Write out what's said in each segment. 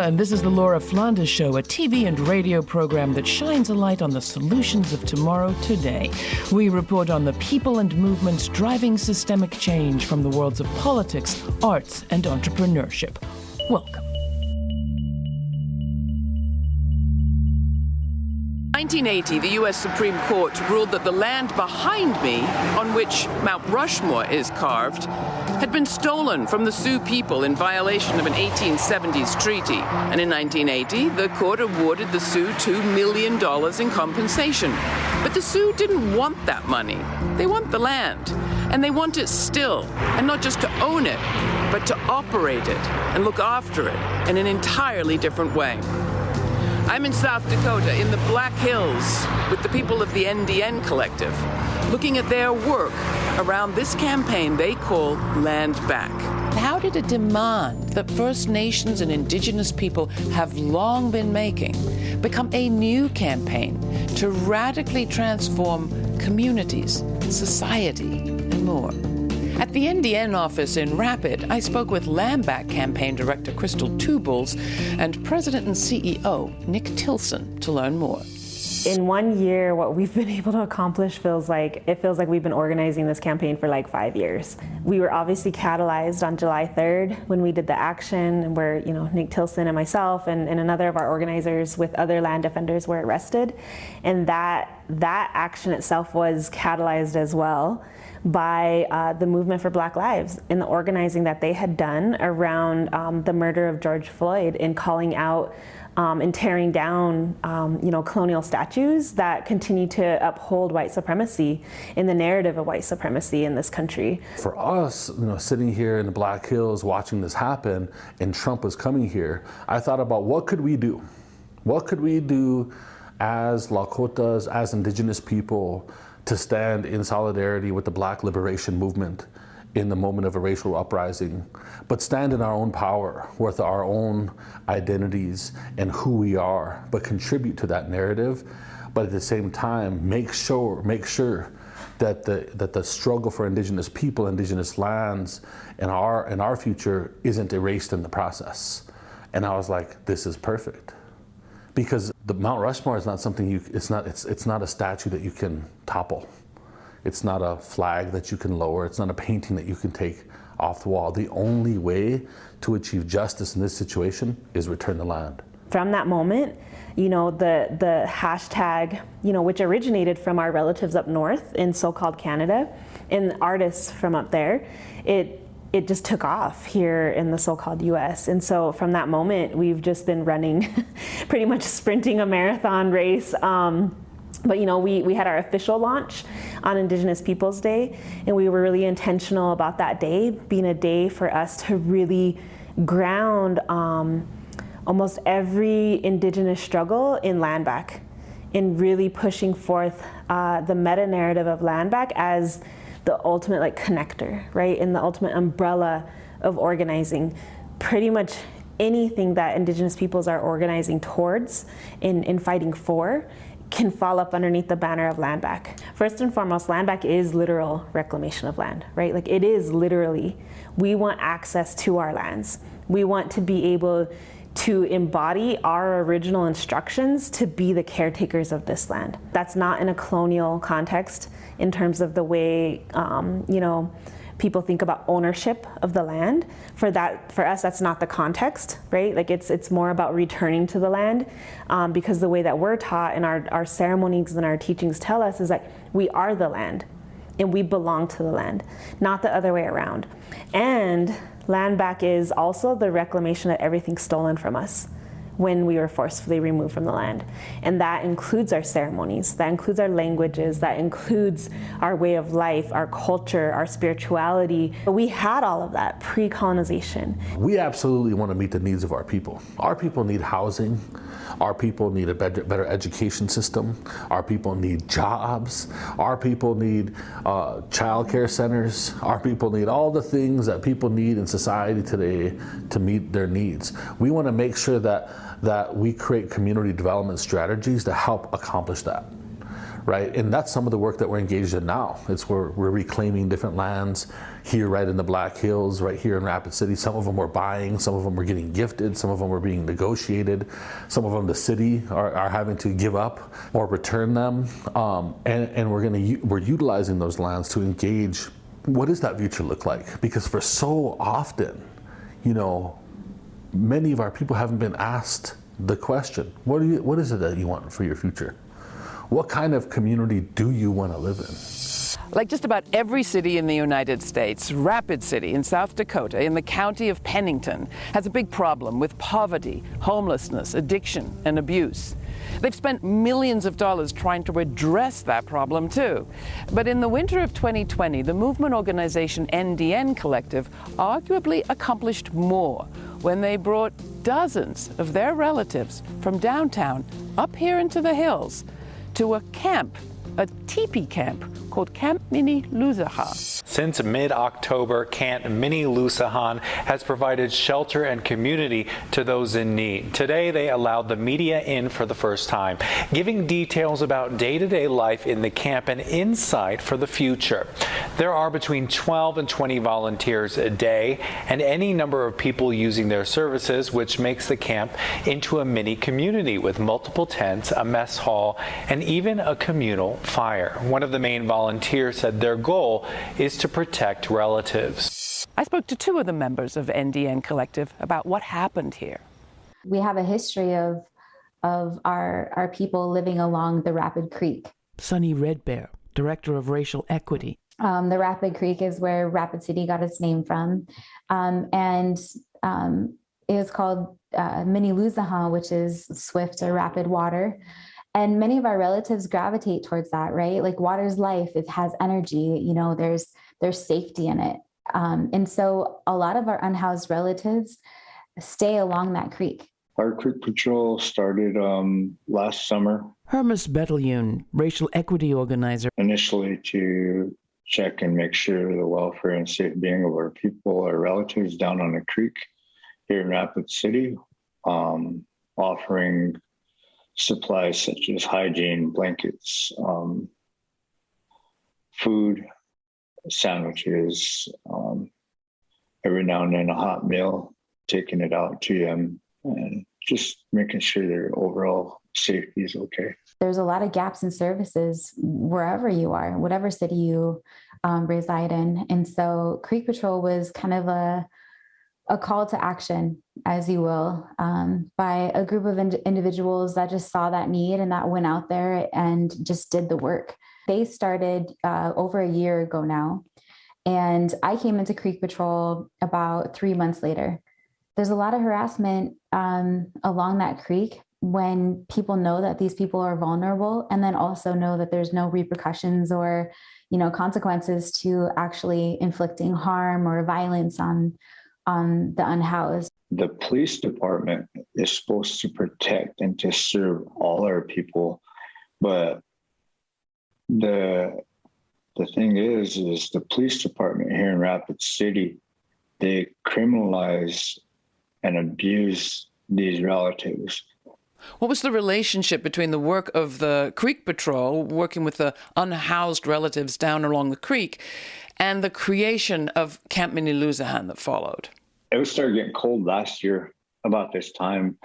and this is the Laura Flanders Show, a TV and radio program that shines a light on the solutions of tomorrow today. We report on the people and movements driving systemic change from the worlds of politics, arts, and entrepreneurship. Welcome. 1980, the U.S. Supreme Court ruled that the land behind me, on which Mount Rushmore is carved, had been stolen from the Sioux people in violation of an 1870s treaty. And in 1980, the court awarded the Sioux $2 million in compensation. But the Sioux didn't want that money. They want the land. And they want it still. And not just to own it, but to operate it and look after it in an entirely different way. I'm in South Dakota, in the Black Hills, with the people of the NDN Collective, looking at their work around this campaign they call Landback. How did a demand that First Nations and Indigenous people have long been making become a new campaign to radically transform communities, society, and more? At the NDN office in Rapid, I spoke with Landback campaign director Krystal Two Bulls and president and CEO Nick Tilsen to learn more. In 1 year, what we've been able to accomplish feels like we've been organizing this campaign for like 5 years. We were obviously catalyzed on July 3rd when we did the action where, Nick Tilsen and myself and another of our organizers with other land defenders were arrested. And that action itself was catalyzed as well by the movement for Black Lives and the organizing that they had done around the murder of George Floyd and calling out and tearing down, colonial statues that continue to uphold white supremacy in the narrative of white supremacy in this country. For us, sitting here in the Black Hills watching this happen and Trump was coming here, I thought about what could we do? What could we do as Lakotas, as Indigenous people, to stand in solidarity with the Black liberation movement in the moment of a racial uprising, but stand in our own power with our own identities and who we are, but contribute to that narrative, but at the same time make sure that the struggle for Indigenous people, Indigenous lands, and our future isn't erased in the process. And I was like, this is perfect. Because the Mount Rushmore is not something it's not a statue that you can topple. It's not a flag that you can lower. It's not a painting that you can take off the wall. The only way to achieve justice in this situation is return the land. From that moment, the hashtag, which originated from our relatives up north in so-called Canada and artists from up there, it just took off here in the so-called US. And so from that moment, we've just been running, pretty much sprinting a marathon race. But we had our official launch on Indigenous Peoples Day, and we were really intentional about that day being a day for us to really ground almost every Indigenous struggle in Landback, in really pushing forth the meta-narrative of Landback as the ultimate connector, right? And the ultimate umbrella of organizing. Pretty much anything that Indigenous peoples are organizing towards in fighting for can fall up underneath the banner of Landback. First and foremost, Landback is literal reclamation of land, right? It is literally, we want access to our lands. We want to be able to embody our original instructions to be the caretakers of this land. That's not in a colonial context in terms of the way, people think about ownership of the land. For us, that's not the context, right? It's more about returning to the land, because the way that we're taught and our ceremonies and our teachings tell us is that we are the land and we belong to the land, not the other way around. And Landback is also the reclamation of everything stolen from us when we were forcefully removed from the land. And that includes our ceremonies, that includes our languages, that includes our way of life, our culture, our spirituality. But we had all of that pre-colonization. We absolutely want to meet the needs of our people. Our people need housing. Our people need a better education system. Our people need jobs. Our people need child care centers. Our people need all the things that people need in society today to meet their needs. We want to make sure that we create community development strategies to help accomplish that. right? And that's some of the work that we're engaged in now. It's where we're reclaiming different lands here right in the Black Hills, right here in Rapid City. Some of them we're buying, some of them we're getting gifted, some of them are being negotiated, some of them the city are having to give up or return them. And we're utilizing those lands to engage. What does that future look like? Because for so often, you know, many of our people haven't been asked the question, what is it that you want for your future? What kind of community do you want to live in? Like just about every city in the United States, Rapid City in South Dakota, in the county of Pennington, has a big problem with poverty, homelessness, addiction, and abuse. They've spent millions of dollars trying to address that problem too. But in the winter of 2020, the movement organization NDN Collective arguably accomplished more when they brought dozens of their relatives from downtown up here into the hills to a camp, a Tipi camp called Camp Mniluzahan. Since mid-October, Camp Mniluzahan has provided shelter and community to those in need. Today, they allowed the media in for the first time, giving details about day-to-day life in the camp and insight for the future. There are between 12 and 20 volunteers a day and any number of people using their services, which makes the camp into a mini community with multiple tents, a mess hall, and even a communal fire. One of the main volunteers said their goal is to protect relatives. I spoke to two of the members of NDN Collective about what happened here. We have a history of our people living along the Rapid Creek. Sunny Redbear, Director of Racial Equity. The Rapid Creek is where Rapid City got its name from. And it was called Mniluzahan, which is swift or rapid water. And many of our relatives gravitate towards that, right? Like water's life, it has energy, you know, there's safety in it. And so a lot of our unhoused relatives stay along that creek. Our creek patrol started last summer. Hermus Bettelyoun, racial equity organizer. Initially to check and make sure the welfare and safe being of our people, our relatives down on the creek here in Rapid City, offering supplies such as hygiene, blankets, food, sandwiches, every now and then a hot meal, taking it out to them and just making sure their overall safety is okay. There's a lot of gaps in services wherever you are, whatever city you reside in. And so Creek Patrol was kind of a call to action, as you will, by a group of individuals that just saw that need and that went out there and just did the work. They started over a year ago now, and I came into Creek Patrol about 3 months later. There's a lot of harassment along that creek when people know that these people are vulnerable, and then also know that there's no repercussions or, you know, consequences to actually inflicting harm or violence on the unhoused. The police department is supposed to protect and to serve all our people, but the thing is the police department here in Rapid City, they criminalize and abuse these relatives. What was the relationship between the work of the Creek Patrol, working with the unhoused relatives down along the creek, and the creation of Camp Mniluzahan that followed? It started getting cold last year about this time.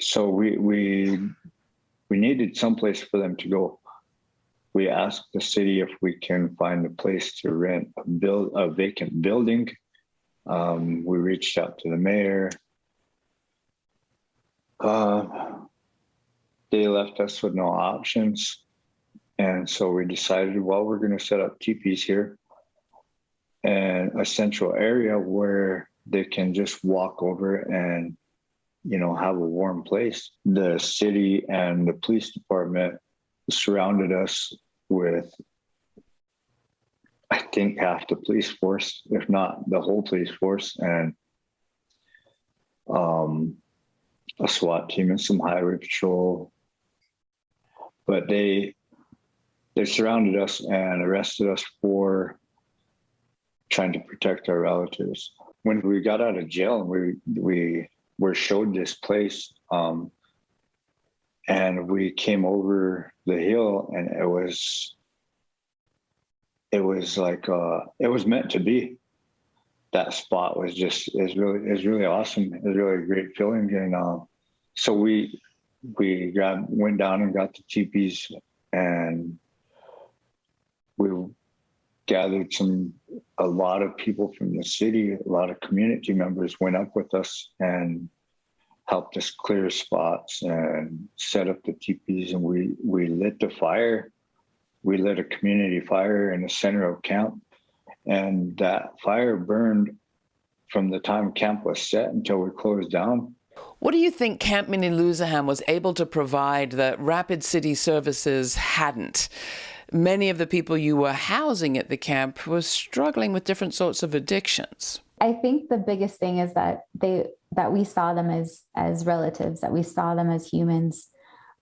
So we needed someplace for them to go. We asked the city if we can find a place to rent, build a vacant building. We reached out to the mayor. They left us with no options. And so we decided, well, we're going to set up teepees here and a central area where they can just walk over and, you know, have a warm place. The city and the police department surrounded us with, I think, half the police force, if not the whole police force, and a SWAT team and some highway patrol. But they surrounded us and arrested us for trying to protect our relatives. When we got out of jail and we were showed this place, And we came over the hill, and it was like it was meant to be. That spot was really awesome. It was really a great feeling. And so we went down and got the teepees, and we gathered a lot of people from the city. A lot of community members went up with us and helped us clear spots and set up the teepees. And we lit the fire. We lit a community fire in the center of camp. And that fire burned from the time camp was set until we closed down. What do you think Camp Mniluzahan was able to provide that Rapid City Services hadn't? Many of the people you were housing at the camp were struggling with different sorts of addictions. I think the biggest thing is that we saw them as relatives, that we saw them as humans.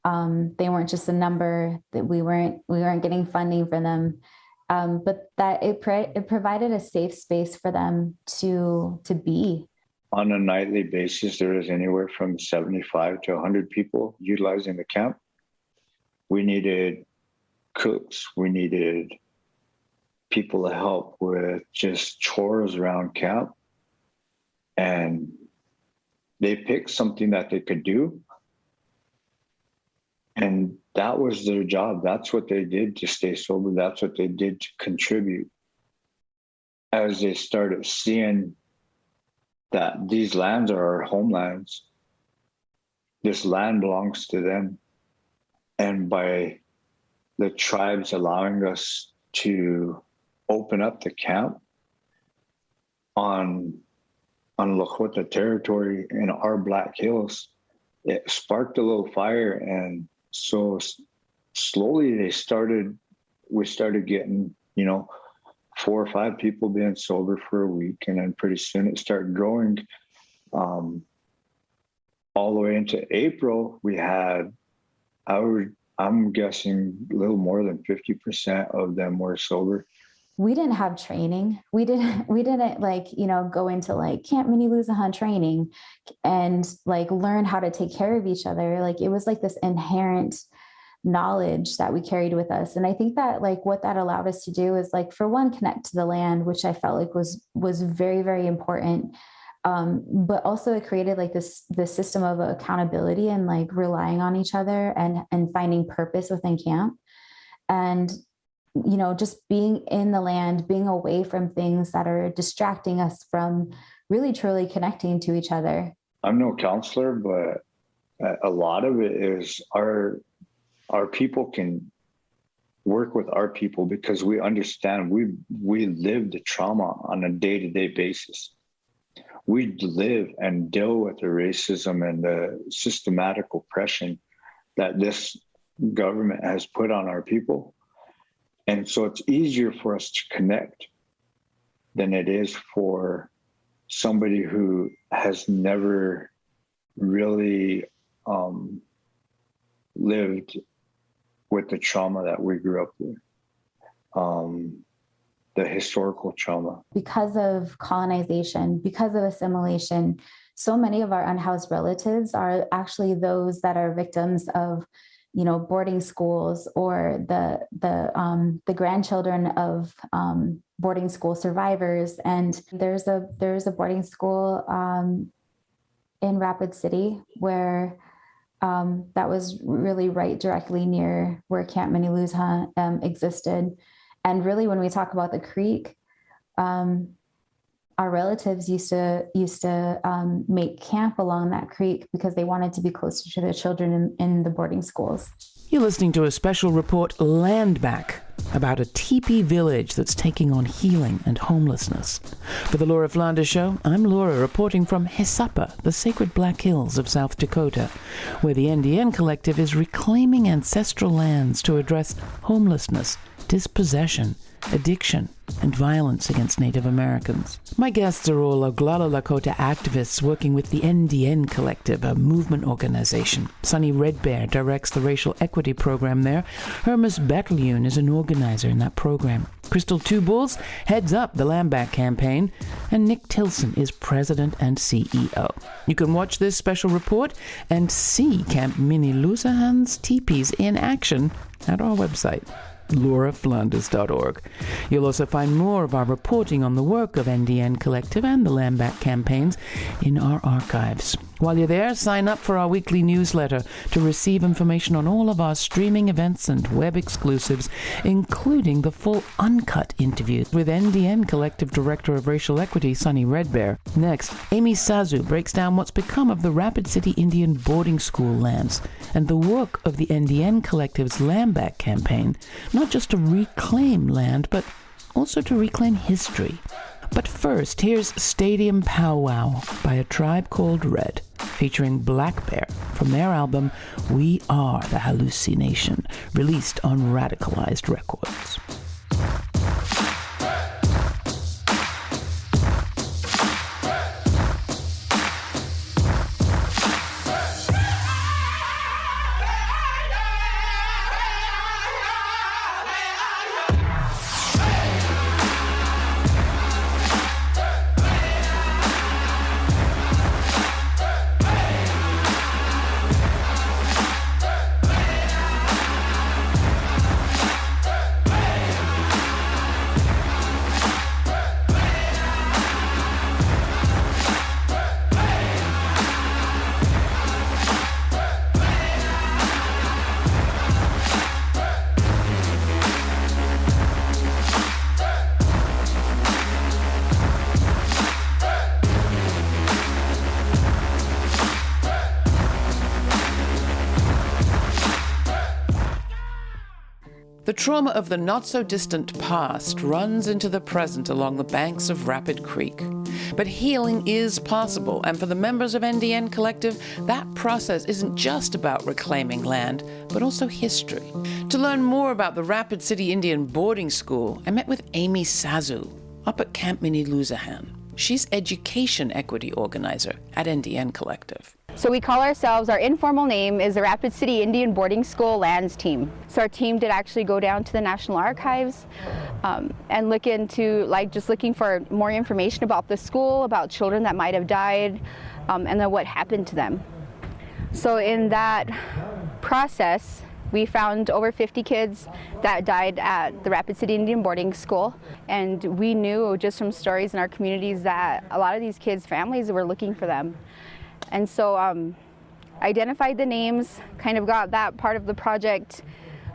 They weren't just a number, that we weren't getting funding for them. But that it provided a safe space for them to be. On a nightly basis, there was anywhere from 75 to 100 people utilizing the camp. We needed cooks. We needed people to help with just chores around camp. And they picked something that they could do. And that was their job. That's what they did to stay sober. That's what they did to contribute. As they started seeing that these lands are our homelands, this land belongs to them. And by the tribes allowing us to open up the camp on Lakota territory in our Black Hills, it sparked a little fire. And so slowly we started getting, 4 or 5 people being sober for a week. And then pretty soon it started growing. All the way into April, we had, I'm guessing a little more than 50% of them were sober. We didn't have training. We didn't go into Camp Mniluzahan training and learn how to take care of each other. It was this inherent knowledge that we carried with us. And I think that what that allowed us to do is for one, connect to the land, which I felt was very, very important. But also it created this system of accountability and relying on each other and finding purpose within camp. And just being in the land, being away from things that are distracting us from really truly connecting to each other. I'm no counselor, but a lot of it is our people can work with our people because we understand we live the trauma on a day-to-day basis. We live and deal with the racism and the systematic oppression that this government has put on our people. And so it's easier for us to connect than it is for somebody who has never really lived with the trauma that we grew up with, the historical trauma. Because of colonization, because of assimilation, so many of our unhoused relatives are actually those that are victims of boarding schools or the grandchildren of boarding school survivors. And there's a boarding school in Rapid City where that was really right directly near where Camp Mniluzahan existed. And really, when we talk about the creek, our relatives used to make camp along that creek because they wanted to be closer to their children in the boarding schools. You're listening to a special report, Landback, about a Tipi village that's taking on healing and homelessness. For the Laura Flanders Show, I'm Laura, reporting from Sapa, the sacred Black Hills of South Dakota, where the NDN Collective is reclaiming ancestral lands to address homelessness, dispossession, addiction, and violence against Native Americans. My guests are all Oglala Lakota activists working with the NDN Collective, a movement organization. Sunny Redbear directs the racial equity program there. Hermus Bettelyoun is an organizer in that program. Krystal Two Bulls heads up the Landback campaign, and Nick Tilsen is president and CEO. You can watch this special report and see Camp Mniluzahan's teepees in action at our website, lauraflanders.org. You'll also find more of our reporting on the work of NDN Collective and the Landback campaigns in our archives. While you're there, sign up for our weekly newsletter to receive information on all of our streaming events and web exclusives, including the full uncut interviews with NDN Collective Director of Racial Equity, Sunny Redbear. Next, Amy Sazu breaks down what's become of the Rapid City Indian boarding school lands and the work of the NDN Collective's Landback campaign, not just to reclaim land, but also to reclaim history. But first, here's Stadium Powwow by A Tribe Called Red, featuring Black Bear from their album We Are the Hallucination, released on Radicalized Records. The trauma of the not-so-distant past runs into the present along the banks of Rapid Creek. But healing is possible, and for the members of NDN Collective, that process isn't just about reclaiming land, but also history. To learn more about the Rapid City Indian Boarding School, I met with Amy Sazu up at Camp Mniluzahan. She's education equity organizer at NDN Collective. So we call ourselves, our informal name is the Rapid City Indian Boarding School Lands Team. So our team did actually go down to the National Archives and look into, just looking for more information about the school, about children that might have died, and then what happened to them. So in that process, we found over 50 kids that died at the Rapid City Indian Boarding School. And we knew just from stories in our communities that a lot of these kids' families were looking for them. And so identified the names, kind of got that part of the project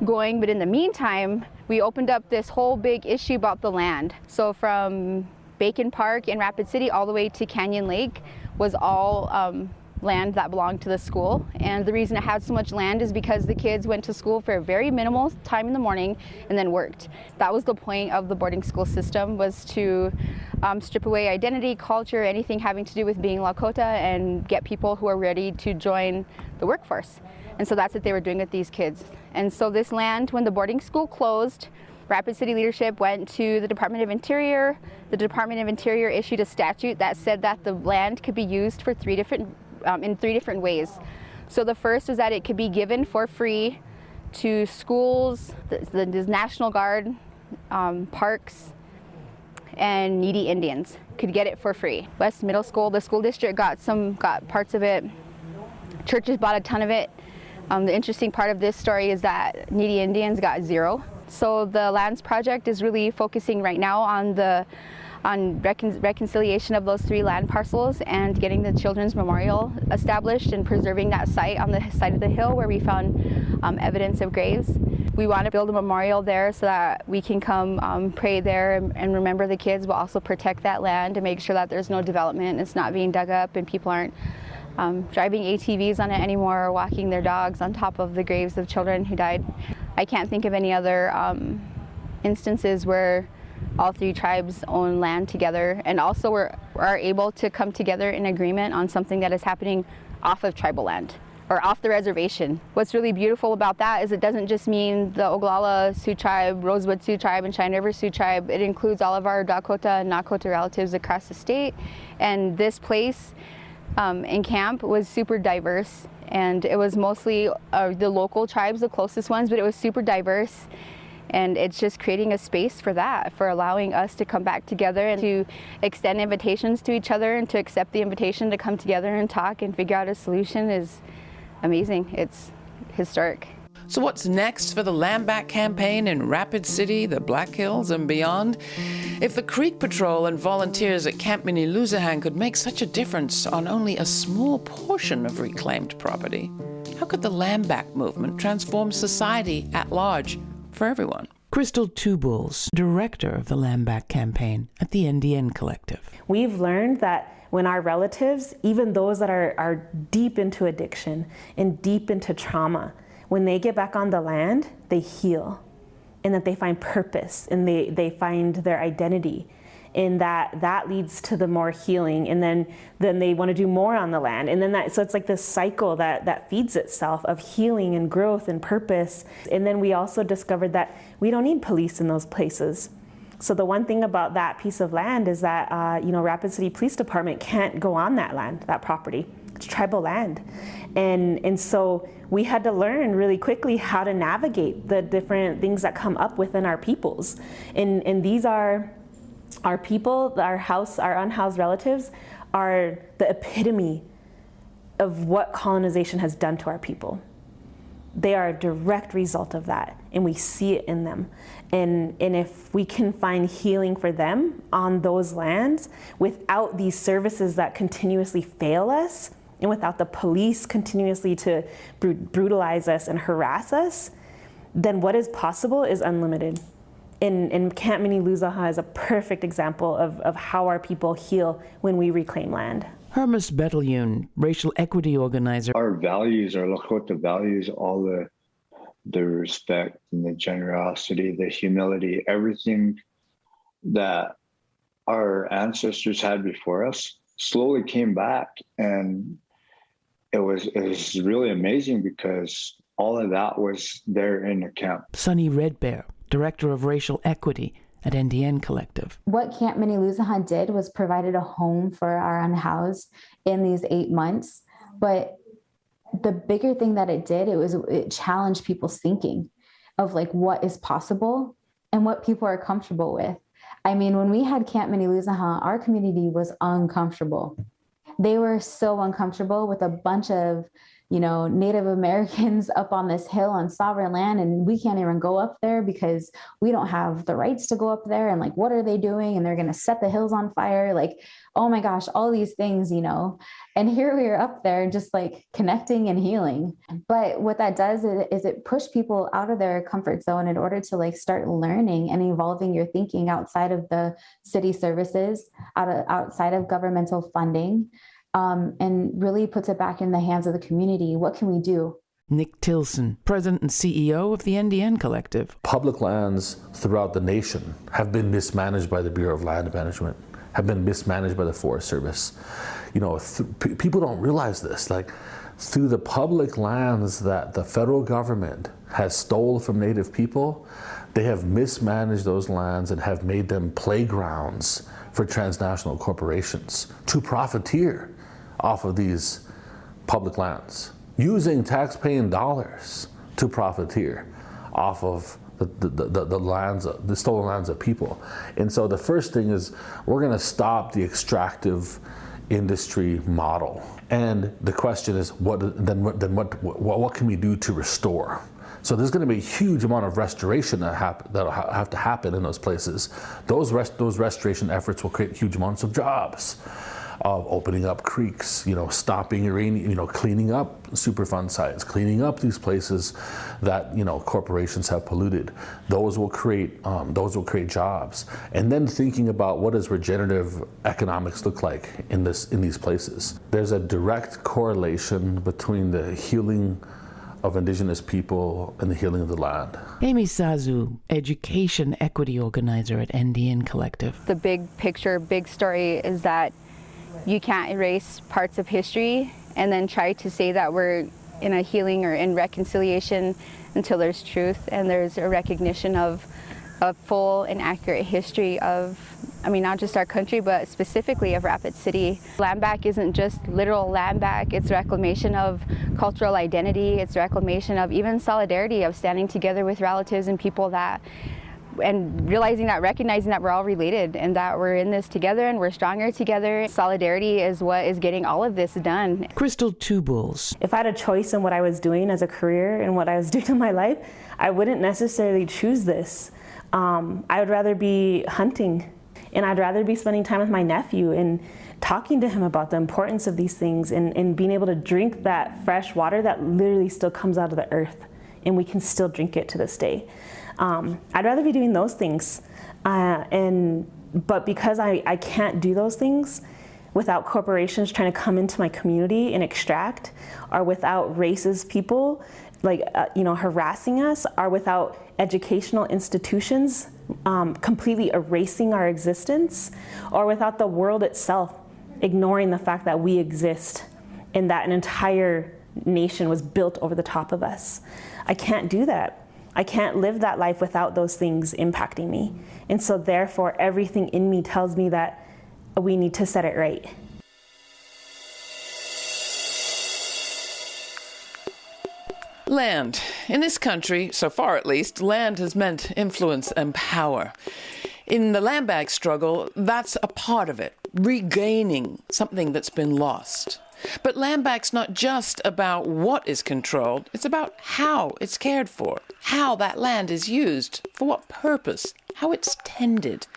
going. But in the meantime, we opened up this whole big issue about the land. So from Bacon Park in Rapid City all the way to Canyon Lake was all land that belonged to the school. And the reason it had so much land is because the kids went to school for a very minimal time in the morning and then worked. That was the point of the boarding school system, was to strip away identity, culture, anything having to do with being Lakota, and get people who are ready to join the workforce. And so that's what they were doing with these kids. And so this land, when the boarding school closed, Rapid City leadership went to the Department of Interior. The Department of Interior issued a statute that said that the land could be used for in three different ways. So the first is that it could be given for free to schools, the National Guard, parks, and needy Indians could get it for free. West Middle School, the school district got parts of it. Churches bought a ton of it. The interesting part of this story is that needy Indians got zero. So the Lands Project is really focusing right now on reconciliation of those 3 land parcels and getting the Children's Memorial established and preserving that site on the side of the hill where we found evidence of graves. We want to build a memorial there so that we can come pray there and remember the kids, but also protect that land and make sure that there's no development, it's not being dug up, and people aren't driving ATVs on it anymore or walking their dogs on top of the graves of children who died. I can't think of any other instances where all 3 tribes own land together and also are able to come together in agreement on something that is happening off of tribal land. or off the reservation. What's really beautiful about that is it doesn't just mean the Oglala Sioux Tribe, Rosewood Sioux Tribe, and Cheyenne River Sioux Tribe. It includes all of our Dakota and Nakota relatives across the state. And this place in camp was super diverse, and it was mostly the local tribes, the closest ones, but it was super diverse. And it's just creating a space for that, for allowing us to come back together and to extend invitations to each other and to accept the invitation to come together and talk and figure out a solution is amazing. It's historic. So what's next for the Landback campaign in Rapid City, the Black Hills, and beyond? If the Creek Patrol and volunteers at Camp Mniluzahan could make such a difference on only a small portion of reclaimed property, how could the Landback movement transform society at large for everyone? Krystal Two Bulls, director of the Landback campaign at the NDN Collective. We've learned that when our relatives, even those that are deep into addiction and deep into trauma, when they get back on the land, they heal, and that they find purpose, and they find their identity, and that leads to the more healing, and then they want to do more on the land, and then so it's like this cycle that feeds itself of healing and growth and purpose. And then we also discovered that we don't need police in those places. So the one thing about that piece of land is that Rapid City Police Department can't go on that land, that property. It's tribal land, and so we had to learn really quickly how to navigate the different things that come up within our peoples. And these are our people, our unhoused relatives are the epitome of what colonization has done to our people. They are a direct result of that, and we see it in them. And if we can find healing for them on those lands without these services that continuously fail us, and without the police continuously to brutalize us and harass us, then what is possible is unlimited. And Camp Mniluzahan is a perfect example of how our people heal when we reclaim land. Hermus Bettelyoun, racial equity organizer. Our values, our Lakota values, all the respect and the generosity, the humility, everything that our ancestors had before us slowly came back. And it was really amazing because all of that was there in the camp. Sunny Redbear, director of racial equity at NDN Collective. What Camp Mniluzahan did was provided a home for our unhoused in these 8 months. But the bigger thing that it did, it challenged people's thinking of like what is possible and what people are comfortable with. I mean, when we had Camp Mniluzahan, our community was uncomfortable. They were so uncomfortable with a bunch of, Native Americans up on this hill on sovereign land, and we can't even go up there because we don't have the rights to go up there. And like, what are they doing? And they're going to set the hills on fire. Like, oh my gosh, all these things, and here we are up there just like connecting and healing. But what that does is it pushed people out of their comfort zone in order to like start learning and evolving your thinking outside of the city services, outside of governmental funding. And really puts it back in the hands of the community. What can we do? Nick Tilsen, president and CEO of the NDN Collective. Public lands throughout the nation have been mismanaged by the Bureau of Land Management, have been mismanaged by the Forest Service. People don't realize this. Like, through the public lands that the federal government has stole from Native people, they have mismanaged those lands and have made them playgrounds for transnational corporations to profiteer off of these public lands, using taxpaying dollars to profiteer off of the lands, the stolen lands of people. And so the first thing is we're going to stop the extractive industry model. And the question is, what can we do to restore? So there's going to be a huge amount of restoration that'll have to happen in those places. Those restoration efforts will create huge amounts of jobs, of opening up creeks, stopping uranium, cleaning up Superfund sites, cleaning up these places that corporations have polluted. Those will create jobs. And then thinking about what does regenerative economics look like in these places. There's a direct correlation between the healing of Indigenous people and the healing of the land. Amy Sazu, education equity organizer at NDN Collective. The big picture, big story is that you can't erase parts of history and then try to say that we're in a healing or in reconciliation until there's truth and there's a recognition of a full and accurate history of, not just our country, but specifically of Rapid City. Landback isn't just literal land back, it's reclamation of cultural identity, it's reclamation of even solidarity, of standing together with relatives and people and recognizing that we're all related and that we're in this together and we're stronger together. Solidarity is what is getting all of this done. Krystal Two Bulls. If I had a choice in what I was doing as a career and what I was doing in my life, I wouldn't necessarily choose this. I would rather be hunting, and I'd rather be spending time with my nephew and talking to him about the importance of these things and being able to drink that fresh water that literally still comes out of the earth, and we can still drink it to this day. I'd rather be doing those things. But because I can't do those things without corporations trying to come into my community and extract, or without racist people harassing us, or without educational institutions completely erasing our existence, or without the world itself ignoring the fact that we exist and that an entire nation was built over the top of us. I can't do that. I can't live that life without those things impacting me. And so therefore, everything in me tells me that we need to set it right. Land. In this country, so far at least, land has meant influence and power. In the Landback struggle, that's a part of it, regaining something that's been lost. But Landback's not just about what is controlled, it's about how it's cared for, how that land is used, for what purpose, how it's tended,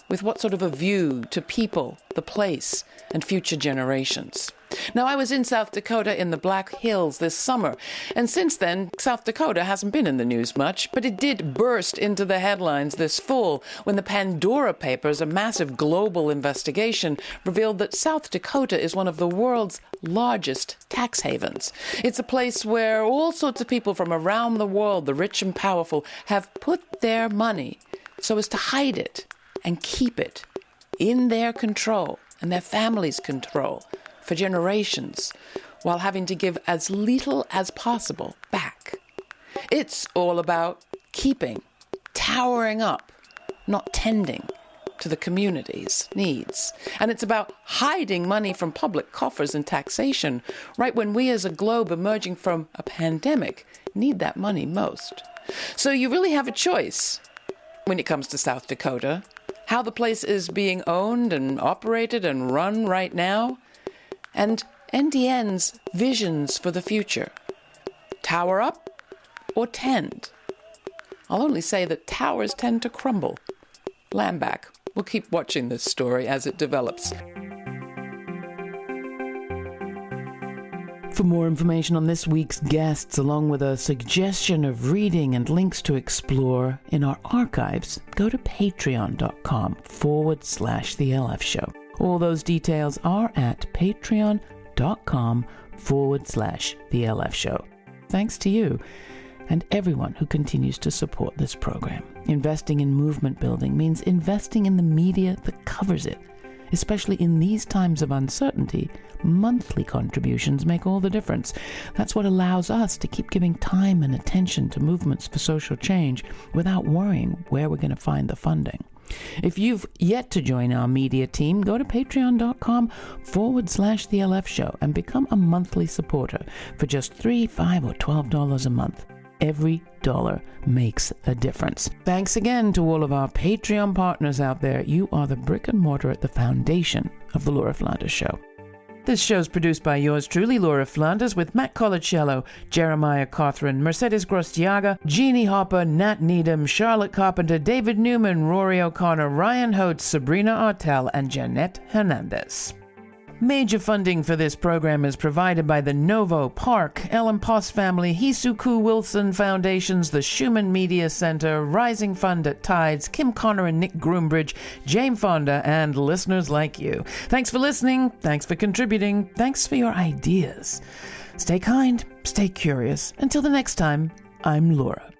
with what sort of a view to people, the place, and future generations. Now, I was in South Dakota in the Black Hills this summer, and since then, South Dakota hasn't been in the news much, but it did burst into the headlines this fall when the Pandora Papers, a massive global investigation, revealed that South Dakota is one of the world's largest tax havens. It's a place where all sorts of people from around the world, the rich and powerful, have put their money so as to hide it and keep it in their control and their families' control for generations, while having to give as little as possible back. It's all about keeping, towering up, not tending to the community's needs. And it's about hiding money from public coffers and taxation, right when we as a globe emerging from a pandemic need that money most. So you really have a choice when it comes to South Dakota, how the place is being owned and operated and run right now, and NDN's visions for the future. Tower up or tend? I'll only say that towers tend to crumble. Landback. We'll keep watching this story as it develops. For more information on this week's guests, along with a suggestion of reading and links to explore in our archives, go to patreon.com/The LF Show. All those details are at patreon.com/The LF Show. Thanks to you and everyone who continues to support this program. Investing in movement building means investing in the media that covers it. Especially in these times of uncertainty, monthly contributions make all the difference. That's what allows us to keep giving time and attention to movements for social change without worrying where we're going to find the funding. If you've yet to join our media team, go to patreon.com/The LF Show and become a monthly supporter for just $3, $5, or $12 a month. Every dollar makes a difference. Thanks again to all of our Patreon partners out there. You are the brick and mortar at the foundation of the Laura Flanders Show. This show's produced by yours truly, Laura Flanders, with Matt Colacello, Jeremiah Cothran, Mercedes Grostiaga, Jeannie Hopper, Nat Needham, Charlotte Carpenter, David Newman, Rory O'Connor, Ryan Hote, Sabrina Artel, and Jeanette Hernandez. Major funding for this program is provided by the Novo, Park, Ellen Poss Family, Hisuku Wilson Foundations, the Schumann Media Center, Rising Fund at Tides, Kim Connor and Nick Groombridge, Jane Fonda, and listeners like you. Thanks for listening. Thanks for contributing. Thanks for your ideas. Stay kind. Stay curious. Until the next time, I'm Laura.